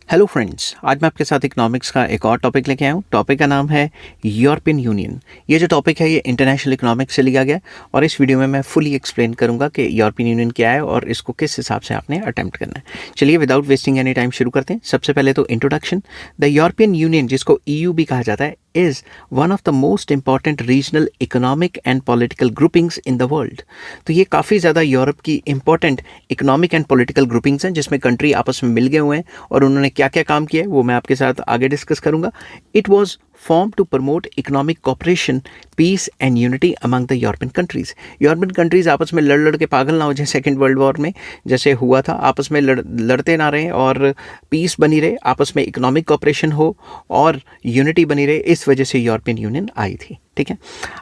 Hello friends, आज मैं आपके साथ इकोनॉमिक्स का एक और टॉपिक लेके आया हूँ। टॉपिक का नाम है यूरोपियन यूनियन। ये जो टॉपिक है ये इंटरनेशनल इकोनॉमिक्स से लिया गया है और इस वीडियो में मैं फुली एक्सप्लेन करूंगा कि यूरोपियन यूनियन क्या है और इसको किस हिसाब से आपने अटेम्प्ट करना है। चलिए विदाउट वेस्टिंग एनी टाइम शुरू करते हैं। सबसे पहले तो इंट्रोडक्शन। द यूरोपियन यूनियन, जिसको ईयू भी कहा जाता है, is one of the most important regional economic and political groupings in the world। तो ये काफ़ी ज़्यादा यूरोप की important economic and political groupings हैं जिसमें कंट्री आपस में मिल गए हुए हैं और उन्होंने क्या क्या काम किया है वो मैं आपके साथ आगे डिस्कस करूंगा। It was form to promote economic cooperation, peace and unity among the European countries. European countries आपस में लड़ के पागल ना हो जाए सेकेंड वर्ल्ड वॉर में जैसे हुआ था, आपस में लड़ते ना रहे और पीस बनी रहे, आपस में इकोनॉमिक कॉपरेशन हो और यूनिटी बनी रहे। इस वजह से यूरोपियन यूनियन आई थी। ठीक है,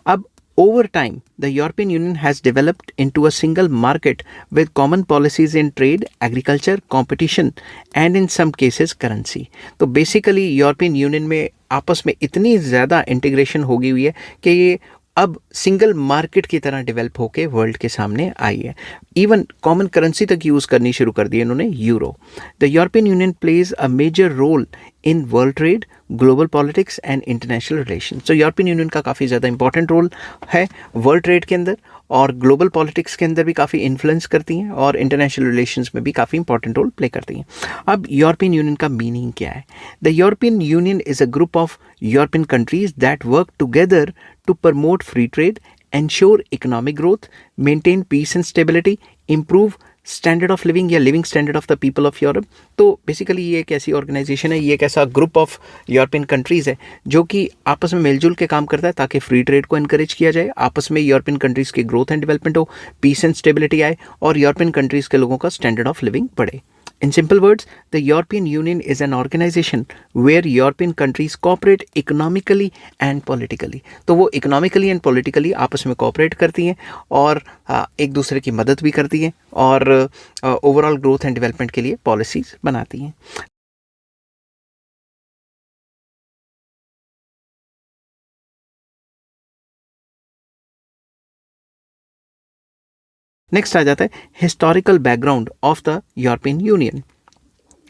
अब over time the European Union has developed into a single market with common policies in trade, agriculture, competition and in some cases currency। तो बेसिकली यूरोपियन यूनियन में आपस में इतनी ज़्यादा इंटीग्रेशन हो गई हुई है कि ये अब सिंगल मार्केट की तरह डेवलप होके वर्ल्ड के सामने आई है। इवन कॉमन करेंसी तक यूज़ करनी शुरू कर दी है इन्होंने, euro. The European union plays a major role in world trade, global politics and international relation. तो यूरोपियन यूनियन का काफ़ी ज़्यादा इंपॉर्टेंट रोल है वर्ल्ड ट्रेड के अंदर और ग्लोबल पॉलिटिक्स के अंदर भी काफ़ी इन्फ्लुएंस करती हैं और इंटरनेशनल रिलेशंस में भी काफ़ी इंपॉर्टेंट रोल प्ले करती हैं। अब यूरोपियन यूनियन का मीनिंग क्या है? The European union is a group of European countries that work together to promote free trade, ensure economic growth, maintain peace and stability, improve standard of living या living standard of the people of Europe. तो basically ये एक ऐसी organisation है, ये एक ऐसा group of European countries है जो कि आपस में मिलजुल के काम करता है ताकि फ्री ट्रेड को इनकरेज किया जाए, आपस में यूरोपियन कंट्रीज़ की ग्रोथ एंड डेवलपमेंट हो, पीस एंड स्टेबिलिटी आए और यूरोपियन कंट्रीज़ के लोगों का स्टैंडर्ड ऑफ लिविंग बढ़े। In simple words, the European Union is an organization where European countries cooperate economically and politically। तो वो economically and politically आपस में cooperate करती हैं और एक दूसरे की मदद भी करती हैं और ओवरऑल ग्रोथ एंड डेवलपमेंट के लिए पॉलिसीज़ बनाती हैं। नेक्स्ट आ जाता है historical background of the European union.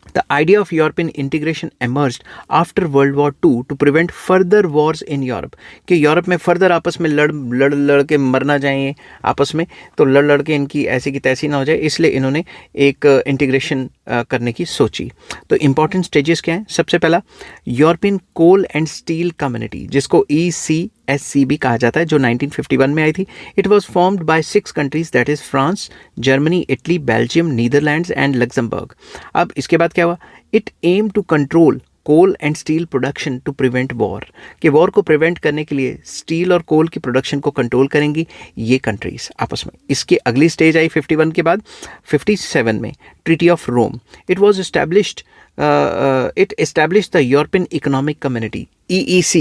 The idea of European integration emerged after World War II to prevent further wars in Europe। कि यूरोप में फर्दर आपस में लड़ के मर ना जाएं आपस में, तो लड़ के इनकी ऐसी की तैसी ना हो जाए, इसलिए इन्होंने एक इंटीग्रेशन करने की सोची। तो इंपॉर्टेंट स्टेजेस क्या हैं? सबसे पहला European coal and steel community, जिसको ECSC भी कहा जाता है, जो 1951 में आई थी। It was formed by 6 countries, that is France, Germany, Italy, Belgium, Netherlands and Luxembourg. अब इसके बाद क्या हुआ? It aim to control coal and steel production to prevent war. कि वॉर को प्रिवेंट करने के लिए स्टील और कोल की प्रोडक्शन को कंट्रोल करेंगी ये कंट्रीज आपस में। इसकी अगली स्टेज आई 51 के बाद 57 में treaty of Rome. It was established it establish the European economic community, EEC।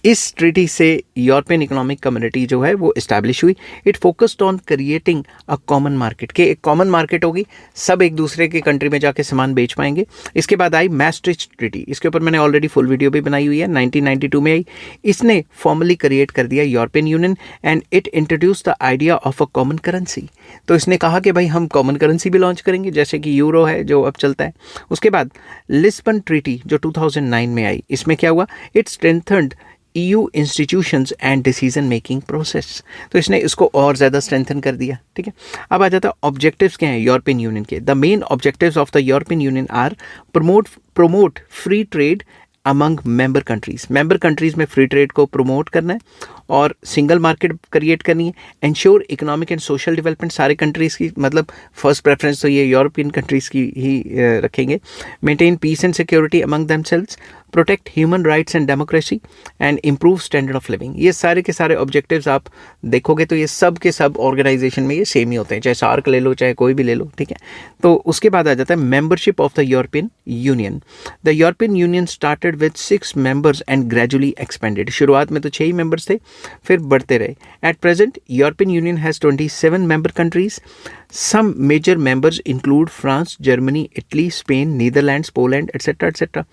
इस ट्रीटी से यूरोपियन इकोनॉमिक कम्युनिटी जो है वो इस्टेब्लिश हुई। It focused on creating a common market, के एक कॉमन मार्केट होगी, सब एक दूसरे के कंट्री में जाके सामान बेच पाएंगे। इसके बाद आई मैस्ट्रिच ट्रीटी, इसके ऊपर मैंने ऑलरेडी फुल वीडियो भी बनाई हुई है, 1992 में आई। इसने फॉर्मली क्रिएट कर दिया European union and it introduce the idea of a common currency. तो इसने कहा कि भाई हम कॉमन करेंसी भी लॉन्च करेंगे जैसे कि यूरो है जो अब चलता है। उसके बाद लिस्बन ट्रीटी जो 2009 में आई, इसमें क्या हुआ? It strengthened EU institutions and decision making process. तो इसने इसको और ज़्यादा स्ट्रेंथन कर दिया। ठीक है, अब आ जाता है ऑब्जेक्टिव्स क्या हैं यूरोपियन यूनियन के। The main objectives of the European union are promote free trade among member countries. Member countries में फ्री ट्रेड को प्रमोट करना है और सिंगल मार्केट क्रिएट करनी है। Ensure economic and social development, सारे कंट्रीज़ की, मतलब फर्स्ट प्रेफरेंस तो ये यूरोपियन कंट्रीज़ की ही रखेंगे। Maintain piece and security among themselves, protect human rights and democracy and improve standard of living. ये सारे के सारे ऑब्जेक्टिव्स आप देखोगे तो ये सब के सब ऑर्गेनाइजेशन में ये सेम ही होते हैं, चाहे सार्क ले लो चाहे कोई भी ले लो। ठीक है, तो उसके बाद आ जाता है membership of the European union. The European union started with 6 members and gradually expanded. शुरुआत में तो 6 ही मेंबर्स थे, फिर बढ़ते रहे। At present European union has 27 member countries. Some major members include France, Germany, Italy, Spain, Netherlands, Poland etcetera etcetera.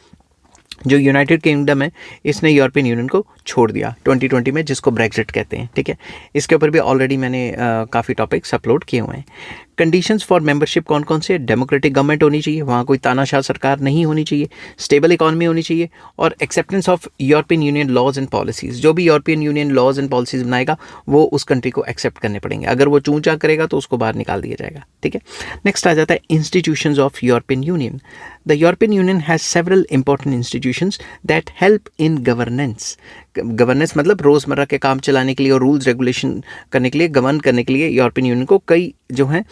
जो United Kingdom है इसने यूरोपियन यूनियन को छोड़ दिया 2020 में, जिसको ब्रेक्जिट कहते हैं। ठीक है, इसके ऊपर भी ऑलरेडी मैंने काफ़ी टॉपिक्स अपलोड किए हुए हैं। कंडीशंस फॉर मेंबरशिप कौन कौन से? डेमोक्रेटिक गवर्नमेंट होनी चाहिए, वहाँ कोई तानाशाह सरकार नहीं होनी चाहिए, स्टेबल इकॉनमी होनी चाहिए, और acceptance of European union laws and policies. जो भी European union laws and policies बनाएगा वो उस कंट्री को एक्सेप्ट करने पड़ेंगे, अगर वो चूंचा करेगा तो उसको बाहर निकाल दिया जाएगा, ठीक है। नेक्स्ट आ जाता है institutions of European union. The European union has several important institutions that help in governance. Governance मतलब रोज़मर्रा के काम चलाने के लिए और रूल्स रेगुलेशन करने के लिए, गवर्न करने के लिए यूरोपियन यूनियन को कई जो हैं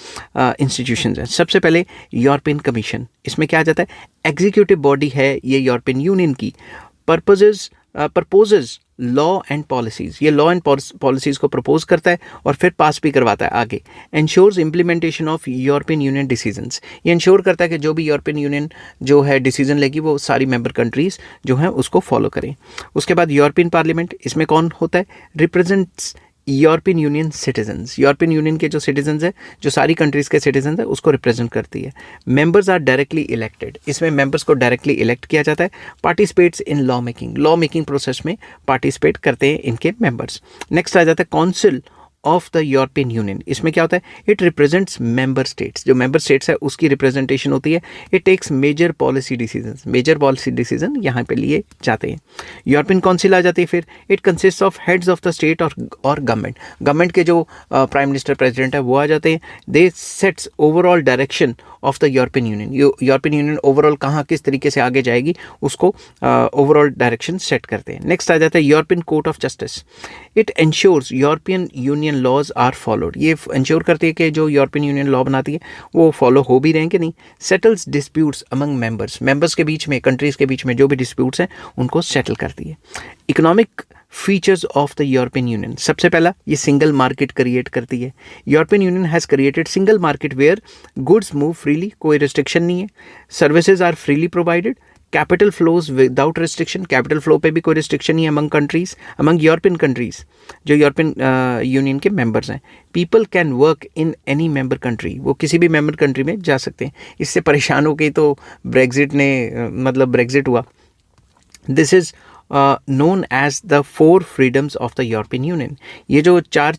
इंस्टीट्यूशंस हैं। सबसे पहले यूरोपियन कमीशन, इसमें क्या आ जाता है? एग्जीक्यूटिव बॉडी है ये यूरोपियन यूनियन की। प्रपोजेज लॉ एंड पॉलिसीज़, ये लॉ एंड पॉलिसीज़ को प्रपोज करता है और फिर पास भी करवाता है आगे। Ensures implementation of European union decisions, ये इंश्योर करता है कि जो भी यूरोपियन यूनियन जो है डिसीजन लेगी वो सारी मेंबर कंट्रीज़ जो हैं उसको फॉलो करें। उसके बाद यूरोपियन पार्लियामेंट, इसमें कौन होता है? Represents European union citizens, European union के जो सिटीजन्स हैं, जो सारी कंट्रीज़ के सिटीजन्स हैं, उसको रिप्रेजेंट करती है। मेंबर्स आर डायरेक्टली इलेक्टेड, इसमें मेंबर्स को डायरेक्टली इलेक्ट किया जाता है। Participates in law making process में पार्टिसिपेट करते हैं इनके मेंबर्स। नेक्स्ट आ जाता है council of the European union, इसमें क्या होता है? इट रिप्रेजेंट्स मेंबर स्टेट्स, जो मेंबर स्टेट्स है उसकी रिप्रेजेंटेशन होती है। It takes major policy decision यहाँ पे लिए जाते हैं। यूरोपियन काउंसिल आ जाती है फिर, it consist of heads of the state और गवर्नमेंट के जो प्राइम मिनिस्टर प्रेसिडेंट है वो आ जाते हैं। They sets overall direction of the European union, European union overall कहाँ किस तरीके से आगे जाएगी उसको ओवरऑल डायरेक्शन सेट करते हैं। नेक्स्ट आ जाता है European court of justice. It ensures European union laws are followed, ये इंश्योर करती है कि जो यूरोपियन यूनियन लॉ बनाती है वो फॉलो हो भी रहे हैं कि नहीं। सेटल्स डिस्प्यूट्स अमंग मेंबर्स के बीच में, कंट्रीज़ के बीच में जो भी डिस्प्यूट्स हैं उनको सेटल करती है। Economic features of the European union, सबसे पहला ये सिंगल मार्केट क्रिएट करती है। European union has created single market where goods move freely, कोई रिस्ट्रिक्शन नहीं है। Services are freely provided. Capital flows without restriction, capital flow पे भी कोई रिस्ट्रिक्शन नहीं है अमंग यूरोपियन कंट्रीज़ जो यूरोपियन यूनियन के मेंबर्स हैं। People can work in any member country, वो किसी भी मेंबर कंट्री में जा सकते हैं। इससे परेशान हो गई तो ब्रेग्जिट हुआ। This is known as the 4 freedoms of the European union. ये चार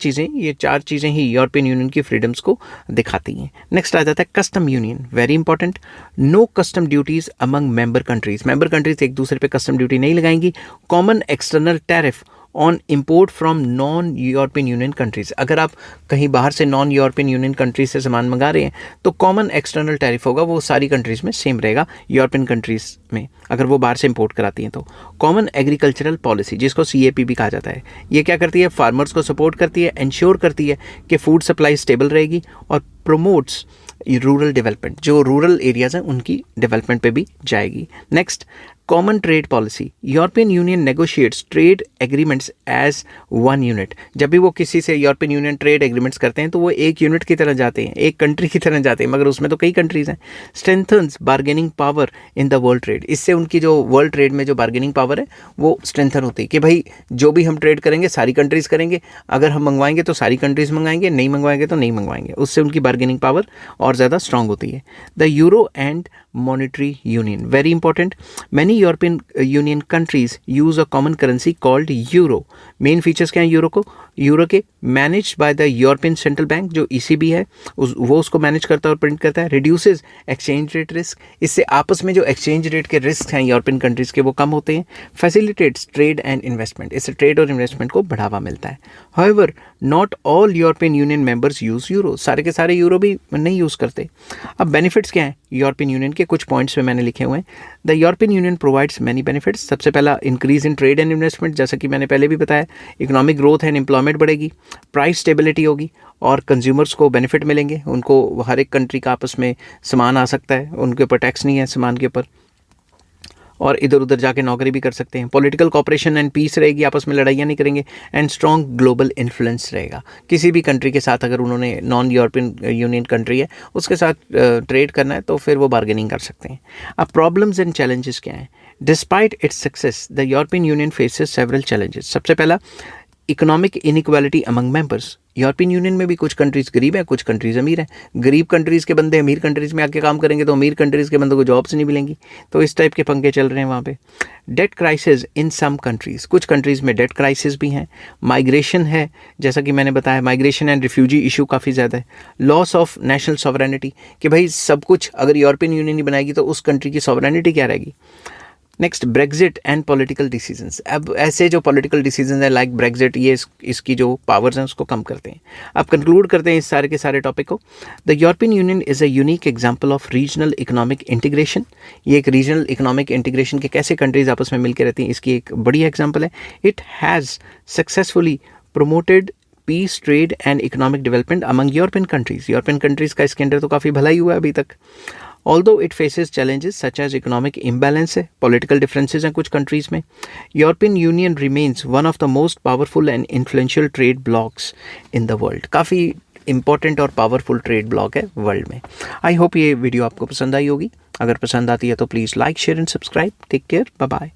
चीज़ें ही यूरोपियन यूनियन की फ्रीडम्स को दिखाती हैं। नेक्स्ट आ जाता है custom union, very important. No custom duties among member countries एक दूसरे पे कस्टम ड्यूटी नहीं लगाएंगी। Common external tariff on import from non European union countries, अगर आप कहीं बाहर से नॉन यूरोपियन यूनियन कंट्रीज से सामान मंगा रहे हैं तो कॉमन एक्सटर्नल टैरिफ होगा, वो सारी कंट्रीज़ में सेम रहेगा यूरोपियन कंट्रीज़ में अगर वो बाहर से इंपोर्ट कराती हैं तो। कॉमन एग्रीकल्चरल पॉलिसी जिसको CAP भी कहा जाता है, ये क्या करती है? फार्मर्स को सपोर्ट करती है, इंश्योर करती है कि फूड सप्लाई स्टेबल रहेगी और प्रोमोट्स रूरल डेवलपमेंट, जो रूरल एरियाज़ हैं उनकी डेवलपमेंट पे भी जाएगी। Next common trade policy, European union negotiates trade agreements as one unit. जब भी वो किसी से यूरोपियन यूनियन ट्रेड एग्रीमेंट्स करते हैं तो वो एक यूनिट की तरह जाते हैं, एक कंट्री की तरह जाते हैं, मगर उसमें तो कई कंट्रीज़ हैं। Strengthens bargaining power in the world trade, इससे उनकी जो वर्ल्ड ट्रेड में जो बार्गेनिंग पावर है वो स्ट्रेंथन होती है कि भाई जो भी हम ट्रेड करेंगे सारी कंट्रीज़ करेंगे, अगर हम मंगवाएंगे तो सारी कंट्रीज़ मंगाएंगे, नहीं मंगवाएंगे तो नहीं मंगवाएंगे, उससे उनकी बार्गेनिंग पावर और ज़्यादा स्ट्रांग होती है। The euro and monetary union, very important. Many European union countries use a common currency called euro. Main features क्या हैं यूरो के? Managed by the European central bank, जो ECB है वो उसको मैनेज करता है और प्रिंट करता है। रिड्यूसेस एक्सचेंज रेट रिस्क, इससे आपस में जो एक्सचेंज रेट के रिस्क हैं यूरोपियन कंट्रीज़ के वो कम होते हैं। फैसिलिटेट्स ट्रेड एंड इन्वेस्टमेंट, इससे ट्रेड और इन्वेस्टमेंट को बढ़ावा मिलता है। However not all European union members use euro, सारे के सारे यूरो भी नहीं यूज़ करते। अब बेनिफिट्स क्या हैं यूरोपियन यूनियन के? कुछ पॉइंट्स में मैंने लिखे हुए हैं। The European union provides many benefits. सबसे पहला increase in trade and investment, जैसा कि मैंने पहले भी बताया। इकोनॉमिक ग्रोथ एंड एम्प्लॉयमेंट बढ़ेगी। प्राइस स्टेबिलिटी होगी और कंज्यूमर्स को बेनिफिट मिलेंगे, उनको हर एक कंट्री का आपस में सामान आ सकता है, उनके ऊपर टैक्स नहीं है सामान के ऊपर, और इधर उधर जाके नौकरी भी कर सकते हैं। पॉलिटिकल कोऑपरेशन एंड पीस रहेगी, आपस में लड़ाइयाँ नहीं करेंगे। एंड स्ट्रॉन्ग ग्लोबल इन्फ्लुएंस रहेगा। किसी भी कंट्री के साथ अगर उन्होंने नॉन यूरोपियन यूनियन कंट्री है उसके साथ ट्रेड करना है तो फिर वो बार्गेनिंग कर सकते हैं। अब प्रॉब्लम्स एंड चैलेंजेस क्या हैं? Despite its success the European union faces several challenges. सबसे पहला economic inequality among members, European union में भी कुछ कंट्रीज़ गरीब हैं, कुछ कंट्रीज़ अमीर हैं। गरीब कंट्रीज़ के बंदे अमीर कंट्रीज़ में आके काम करेंगे तो अमीर कंट्रीज़ के बंदों को जॉब्स नहीं मिलेंगी। तो इस टाइप के पंगे चल रहे हैं वहाँ पे। Debt crisis in some countries, कुछ कंट्रीज़ में डेट क्राइसिस भी हैं। माइग्रेशन है, जैसा कि मैंने बताया, माइग्रेशन एंड रिफ्यूजी इशू काफ़ी ज़्यादा है। लॉस ऑफ नेशनल सॉवरेनिटी, कि भाई सब कुछ अगर यूरोपियन यूनियन ही बनाएगी तो उस कंट्री की सॉवरेनिटी क्या रहेगी। Next, Brexit and political decisions. अब ऐसे जो पॉलिटिकल डिसीजंस हैं लाइक ब्रेग्जिट, ये इसकी जो पावर्स हैं उसको कम करते हैं। अब कंक्लूड करते हैं इस सारे के सारे टॉपिक को। The European union is a unique example of regional economic integration. ये एक रीजनल इकोनॉमिक इंटीग्रेशन के कैसे कंट्रीज आपस में मिलकर रहती हैं, इसकी एक बड़ी एग्जाम्पल है। It has successfully promoted peace, trade and economic development among European countries. European countries का इसके अंदर तो काफ़ी भला ही हुआ है अभी तक। Although it faces challenges such as economic imbalance है, political differences हैं कुछ countries में, European Union remains one of the most powerful and influential trade blocs in the world. काफ़ी important और powerful trade bloc है world में। I hope ये video आपको पसंद आई होगी। अगर पसंद आती है तो please like, share and subscribe. Take care, bye bye.